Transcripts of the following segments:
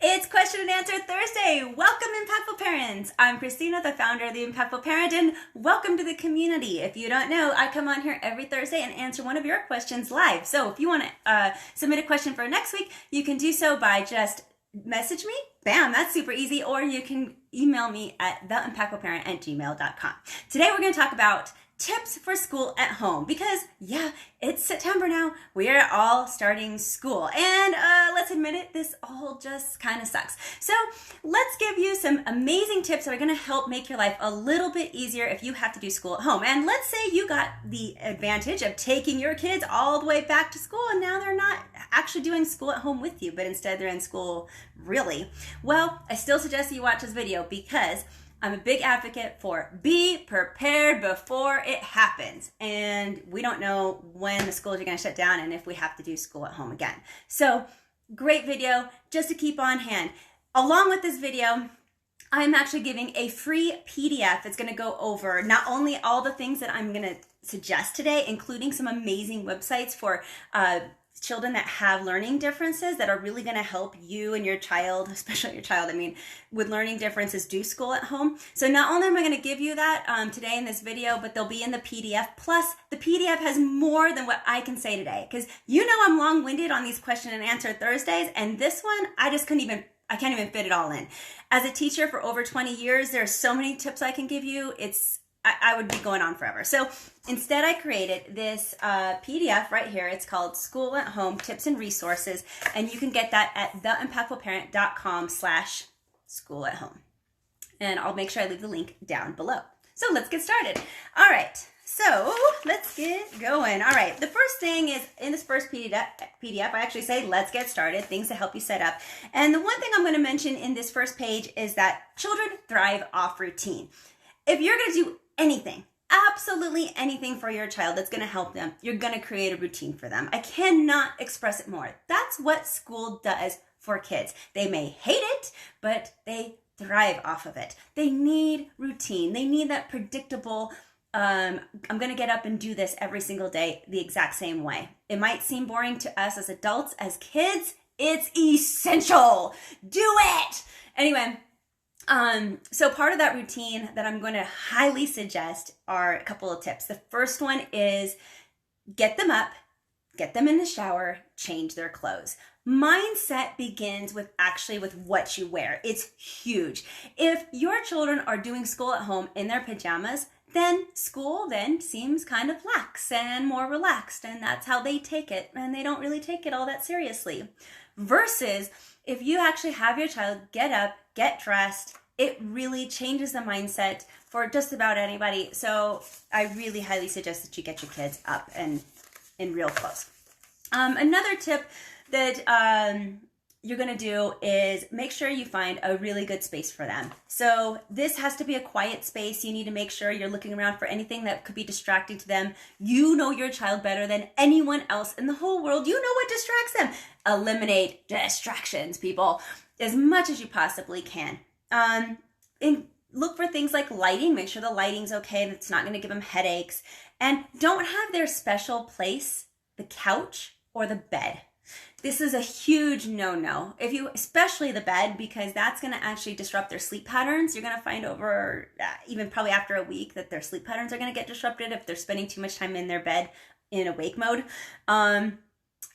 It's Question and Answer Thursday. Welcome, Impactful Parents. I'm Christina, the founder of the Impactful Parent, and welcome to the community. If you don't know, I come on here every Thursday and answer one of your questions live. So if you want to submit a question for next week, you can do so by just message me. Bam, that's super easy. Or you can email me at theimpactfulparent@gmail.com. Today we're going to talk about tips for school at home because, yeah, it's September now. We are all starting school. And let's admit it, this all just kind of sucks. So let's give you some amazing tips that are going to help make your life a little bit easier if you have to do school at home. And let's say you got the advantage of taking your kids all the way back to school and now they're not actually doing school at home with you, but instead they're in school really. Well, I still suggest you watch this video because I'm a big advocate for be prepared before it happens. And we don't know when the schools are going to shut down and if we have to do school at home again. So great video just to keep on hand. Along with this video, I'm actually giving a free PDF that's going to go over not only all the things that I'm going to suggest today, including some amazing websites for children that have learning differences that are really going to help you and your child, especially your child, with learning differences, do school at home. So not only am I going to give you that today in this video, but they'll be in the PDF. Plus, the PDF has more than what I can say today because you know I'm long-winded on these question and answer Thursdays, and this one, I can't even fit it all in. As a teacher for over 20 years, there are so many tips I can give you. I would be going on forever. So instead I created this PDF right here. It's called School at Home Tips and Resources. And you can get that at theimpactfulparent.com/school at home. And I'll make sure I leave the link down below. So let's get started. All right. So let's get going. All right. The first thing is in this first PDF, I actually say, let's get started, things to help you set up. And the one thing I'm going to mention in this first page is that children thrive off routine. If you're going to do anything, absolutely anything for your child that's going to help them, you're going to create a routine for them. I cannot express it more. That's what school does for kids. They may hate it, but they thrive off of it. They need routine. They need that predictable, I'm going to get up and do this every single day the exact same way. It might seem boring to us as adults. As kids, it's essential. Do it! Anyway, so part of that routine that I'm going to highly suggest are a couple of tips. The first one is get them up, get them in the shower, change their clothes. Mindset begins with what you wear. It's huge. If your children are doing school at home in their pajamas, then school then seems kind of lax and more relaxed, and that's how they take it, and they don't really take it all that seriously. Versus if you actually have your child get up, get dressed, it really changes the mindset for just about anybody. So I really highly suggest that you get your kids up and in real clothes. Another tip that you're going to do is make sure you find a really good space for them. So this has to be a quiet space. You need to make sure you're looking around for anything that could be distracting to them. You know your child better than anyone else in the whole world. You know what distracts them. Eliminate distractions, people, as much as you possibly can. And look for things like lighting. Make sure the lighting's okay and it's not going to give them headaches. And don't have their special place, the couch or the bed. This is a huge no-no. Especially the bed, because that's going to actually disrupt their sleep patterns. You're going to find over, even probably after a week, that their sleep patterns are going to get disrupted if they're spending too much time in their bed in awake mode. And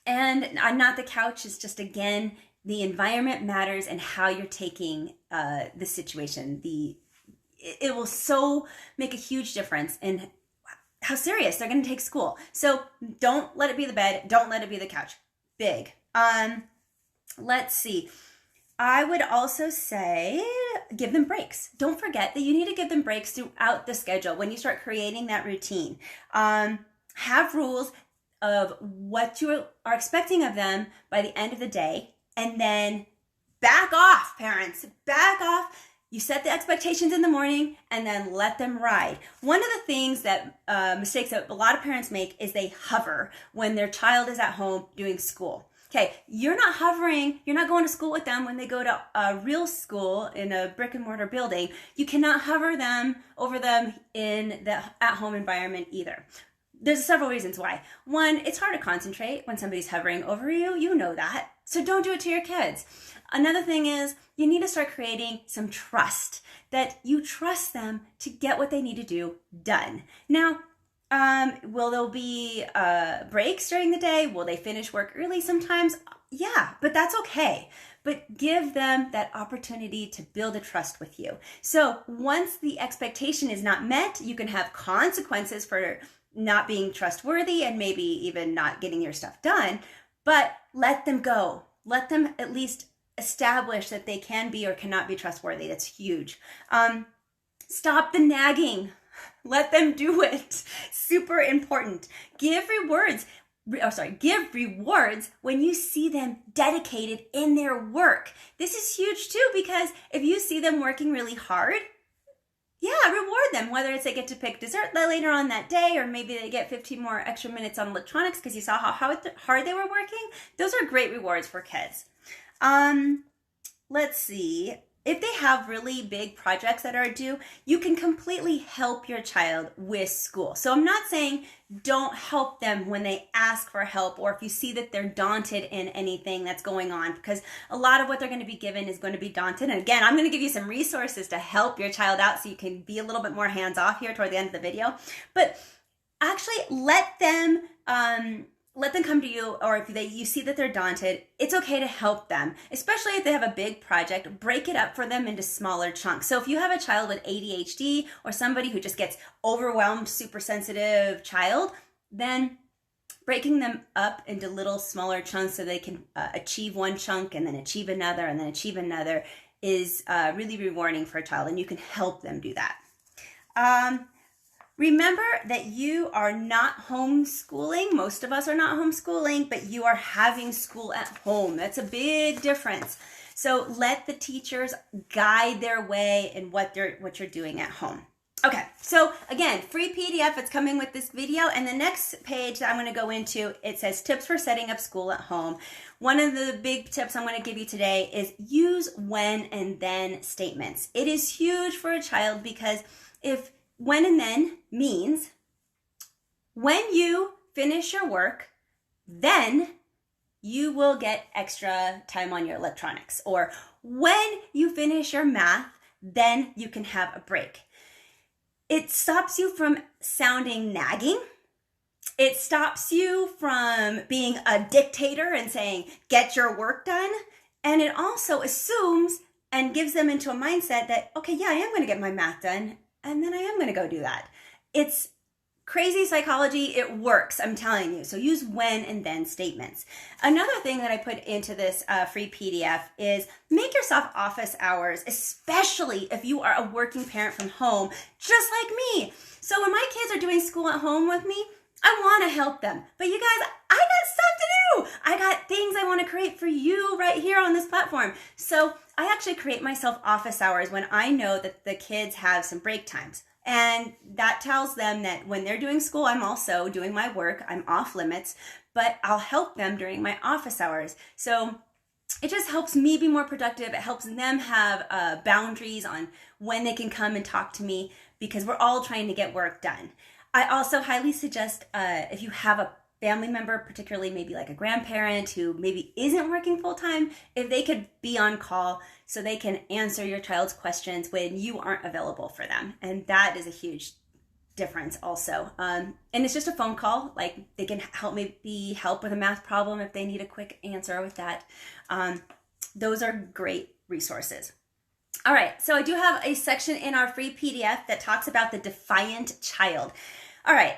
not the couch. It's just, again, the environment matters and how you're taking the situation. It will so make a huge difference in how serious they're going to take school. So don't let it be the bed. Don't let it be the couch. Big. Let's see. I would also say give them breaks. Don't forget that you need to give them breaks throughout the schedule when you start creating that routine. Have rules of what you are expecting of them by the end of the day, and then back off, parents. Back off. You set the expectations in the morning and then let them ride. One of the things that mistakes that a lot of parents make is they hover when their child is at home doing school. Okay, you're not hovering, you're not going to school with them when they go to a real school in a brick and mortar building. You cannot hover over them in the at-home environment either. There's several reasons why. One, it's hard to concentrate when somebody's hovering over you. You know that. So don't do it to your kids. Another thing is you need to start creating some trust, that you trust them to get what they need to do done. Now, will there be breaks during the day? Will they finish work early sometimes? Yeah, but that's okay. But give them that opportunity to build a trust with you. So once the expectation is not met, you can have consequences for not being trustworthy and maybe even not getting your stuff done, but let them go. Let them at least establish that they can be or cannot be trustworthy. That's huge. Stop the nagging. Let them do it. Super important. Give rewards when you see them dedicated in their work. This is huge too, because if you see them working really hard, yeah, reward them, whether it's they get to pick dessert later on that day, or maybe they get 15 more extra minutes on electronics because you saw how hard they were working. Those are great rewards for kids. Let's see. If they have really big projects that are due, you can completely help your child with school. So I'm not saying don't help them when they ask for help, or if you see that they're daunted in anything that's going on, because a lot of what they're going to be given is going to be daunted. And again, I'm going to give you some resources to help your child out so you can be a little bit more hands-off here toward the end of the video. But actually let them come to you, or if you see that they're daunted, it's okay to help them, especially if they have a big project. Break it up for them into smaller chunks. So if you have a child with ADHD or somebody who just gets overwhelmed, super sensitive child, then breaking them up into little smaller chunks so they can achieve one chunk and then achieve another and then achieve another is really rewarding for a child, and you can help them do that. Remember that you are not homeschooling. Most of us are not homeschooling, but you are having school at home. That's a big difference. So let the teachers guide their way in what you're doing at home. Okay, so again, free PDF, it's coming with this video, and the next page that I'm going to go into, it says tips for setting up school at home. One of the big tips I'm going to give you today is use when and then statements. It is huge for a child, because if when and then means when you finish your work, then you will get extra time on your electronics. Or when you finish your math, then you can have a break. It stops you from sounding nagging. It stops you from being a dictator and saying, get your work done. And it also assumes and gives them into a mindset that, okay, yeah, I am going to get my math done, and then I am going to go do that. It's crazy psychology. It works, I'm telling you. So use when and then statements. Another thing that I put into this free PDF is make yourself office hours, especially if you are a working parent from home, just like me. So when my kids are doing school at home with me, I want to help them. But you guys, I got stuff to do. I got things I want to create for you right here on this platform. So I actually create myself office hours when I know that the kids have some break times. And that tells them that when they're doing school, I'm also doing my work. I'm off limits, but I'll help them during my office hours. So it just helps me be more productive. It helps them have boundaries on when they can come and talk to me, because we're all trying to get work done. I also highly suggest if you have a family member, particularly maybe like a grandparent who maybe isn't working full-time, if they could be on call so they can answer your child's questions when you aren't available for them. And that is a huge difference also. And it's just a phone call. Like, they can help with a math problem if they need a quick answer with that. Those are great resources. All right, so I do have a section in our free PDF that talks about the defiant child. All right,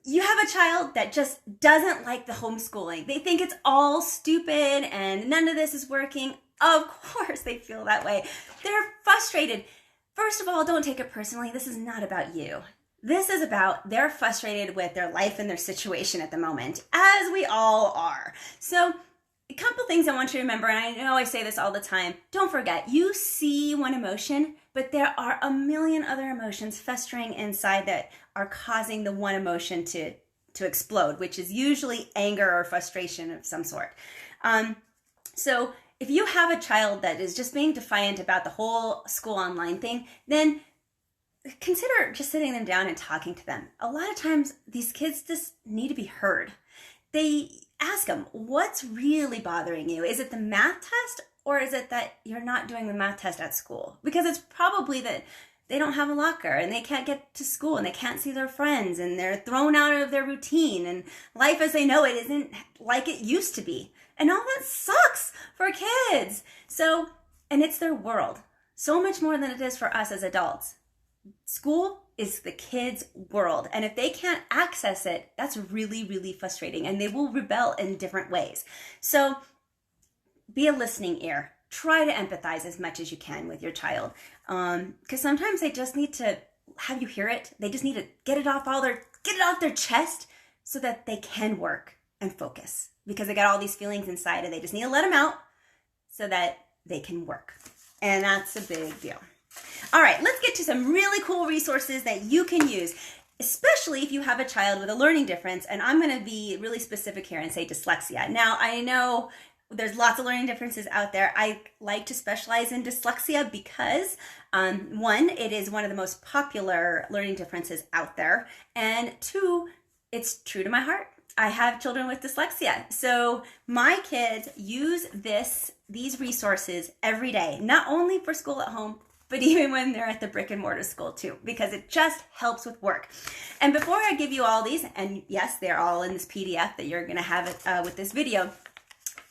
you have a child that just doesn't like the homeschooling. They think it's all stupid and none of this is working. Of course they feel that way. They're frustrated. First of all, don't take it personally. This is not about you. This is about they're frustrated with their life and their situation at the moment, as we all are. So a couple things I want you to remember, and I know I say this all the time, don't forget, you see one emotion, but there are a million other emotions festering inside that are causing the one emotion to explode, which is usually anger or frustration of some sort. So if you have a child that is just being defiant about the whole school online thing, then consider just sitting them down and talking to them. A lot of times these kids just need to be heard. Ask them, what's really bothering you? Is it the math test, Or is it that you're not doing the math test at school? Because it's probably that they don't have a locker and they can't get to school and they can't see their friends and they're thrown out of their routine and life as they know it isn't like it used to be. And all that sucks for kids. So, and it's their world. So much more than it is for us as adults. School is the kids' world. And if they can't access it, that's really, really frustrating. And they will rebel in different ways. So be a listening ear. Try to empathize as much as you can with your child. Because sometimes they just need to have you hear it. They just need to get it off their chest so that they can work and focus. Because they got all these feelings inside and they just need to let them out so that they can work. And that's a big deal. All right, let's get to some really cool resources that you can use, especially if you have a child with a learning difference. And I'm going to be really specific here and say dyslexia. Now, I know there's lots of learning differences out there. I like to specialize in dyslexia because, one, it is one of the most popular learning differences out there. And two, it's true to my heart. I have children with dyslexia. So my kids use these resources every day, not only for school at home, but even when they're at the brick and mortar school too, because it just helps with work. And before I give you all these, and yes, they're all in this PDF that you're gonna have with this video,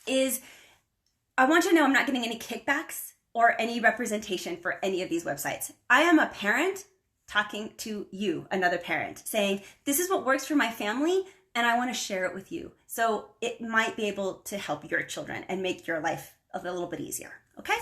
I want you to know I'm not getting any kickbacks or any representation for any of these websites. I am a parent talking to you, another parent, saying, this is what works for my family, and I want to share it with you. So it might be able to help your children and make your life a little bit easier, okay?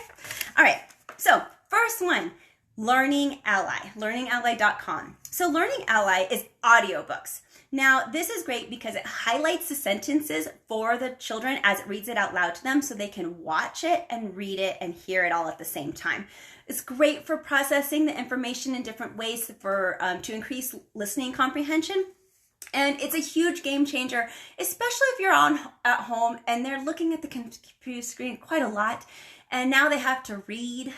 All right, so first one, Learning Ally, learningally.com. So Learning Ally is audiobooks. Now, this is great because it highlights the sentences for the children as it reads it out loud to them so they can watch it and read it and hear it all at the same time. It's great for processing the information in different ways to increase listening comprehension. And it's a huge game changer, especially if you're at home and they're looking at the computer screen quite a lot and now they have to read.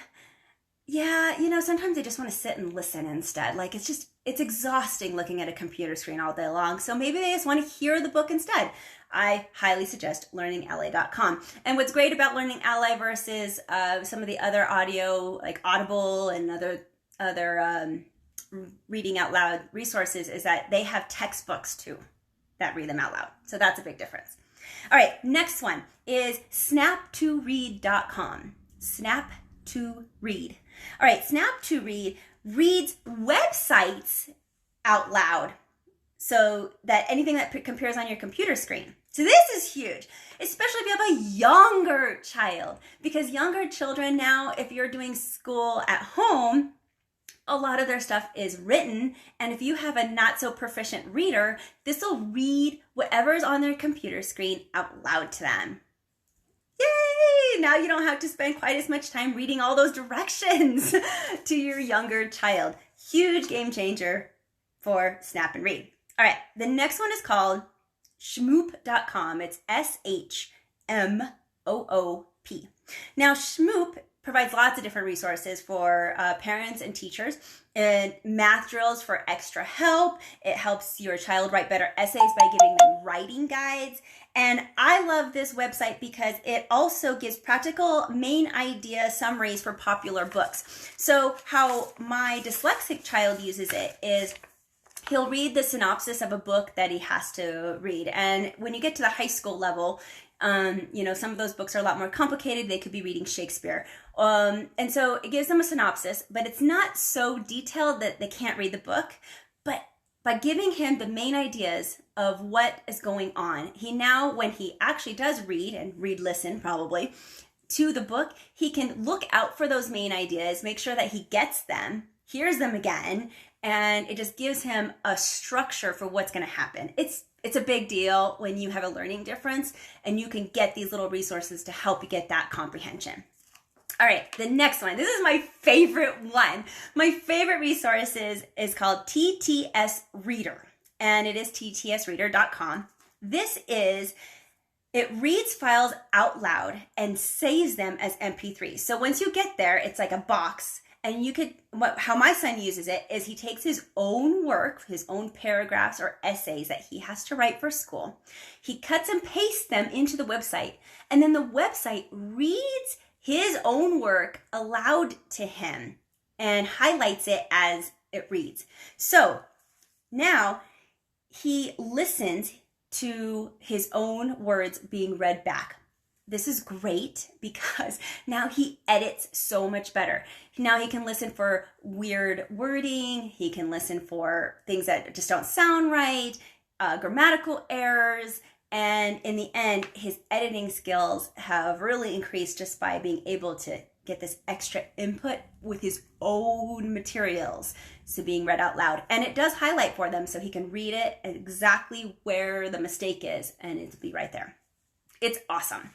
Yeah, sometimes they just want to sit and listen instead. Like it's exhausting looking at a computer screen all day long. So maybe they just want to hear the book instead. I highly suggest learningally.com. And what's great about Learning Ally versus some of the other audio, like Audible and other reading out loud resources, is that they have textbooks too that read them out loud. So that's a big difference. All right, next one is snap2read.com. Snap2read. All right, Snap2read reads websites out loud so that anything that compares on your computer screen. So this is huge, especially if you have a younger child, because younger children now, if you're doing school at home, a lot of their stuff is written. And if you have a not so proficient reader, this will read whatever's on their computer screen out loud to them. Yay! Now you don't have to spend quite as much time reading all those directions to your younger child. Huge game changer for Snap and Read. All right, the next one is called Shmoop.com. It's SHMOOP. Now, Shmoop provides lots of different resources for parents and teachers, and math drills for extra help. It helps your child write better essays by giving them writing guides. And I love this website because it also gives practical main idea summaries for popular books. So how my dyslexic child uses it is he'll read the synopsis of a book that he has to read. And when you get to the high school level, some of those books are a lot more complicated. They could be reading Shakespeare. And so it gives them a synopsis, but it's not so detailed that they can't read the book. But by giving him the main ideas of what is going on, he now, when he actually does listen probably, to the book, he can look out for those main ideas, make sure that he gets them, hears them again, and it just gives him a structure for what's going to happen. It's a big deal when you have a learning difference and you can get these little resources to help you get that comprehension. All right, the next one. This is my favorite one. My favorite resource is called TTS Reader, and it is ttsreader.com. It reads files out loud and saves them as MP3. So once you get there, it's like a box. And how my son uses it is he takes his own work, his own paragraphs or essays that he has to write for school. He cuts and pastes them into the website. And then the website reads his own work aloud to him and highlights it as it reads. So now he listens to his own words being read back. This is great because now he edits so much better. Now he can listen for weird wording. He can listen for things that just don't sound right, grammatical errors. And in the end, his editing skills have really increased just by being able to get this extra input with his own materials. So being read out loud. And it does highlight for them so he can read it exactly where the mistake is and it'll be right there. It's awesome.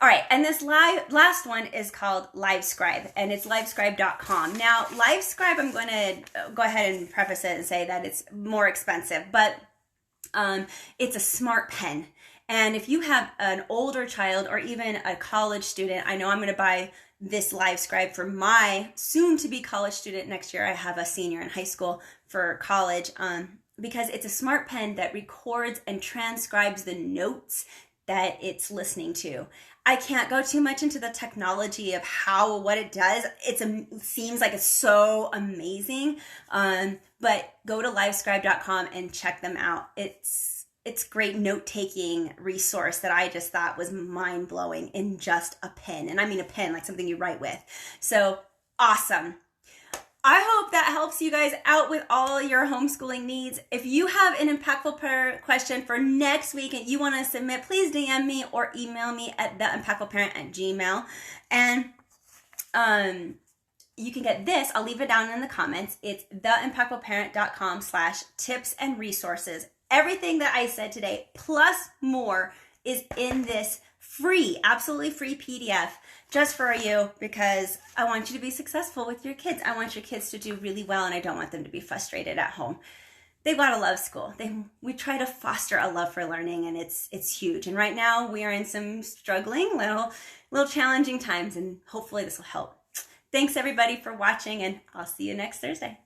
All right, and this last one is called LiveScribe, and it's livescribe.com. Now, LiveScribe, I'm going to go ahead and preface it and say that it's more expensive, but it's a smart pen. And if you have an older child or even a college student, I know I'm going to buy this LiveScribe for my soon-to-be college student next year. I have a senior in high school for college because it's a smart pen that records and transcribes the notes that it's listening to. I can't go too much into the technology of what it does. It seems like it's so amazing, but go to livescribe.com and check them out. It's great note-taking resource that I just thought was mind-blowing in just a pen. And I mean a pen, like something you write with. So awesome. I hope that helps you guys out with all your homeschooling needs. If you have an impactful prayer question for next week and you want to submit, please DM me or email me at theimpactfulparent@gmail.com. And you can get this. I'll leave it down in the comments. It's theimpactfulparent.com/tips and resources. Everything that I said today, plus more, is in this free, absolutely free PDF just for you because I want you to be successful with your kids. I want your kids to do really well and I don't want them to be frustrated at home. They've got to love school. We try to foster a love for learning and it's huge. And right now we are in some struggling, little challenging times and hopefully this will help. Thanks everybody for watching and I'll see you next Thursday.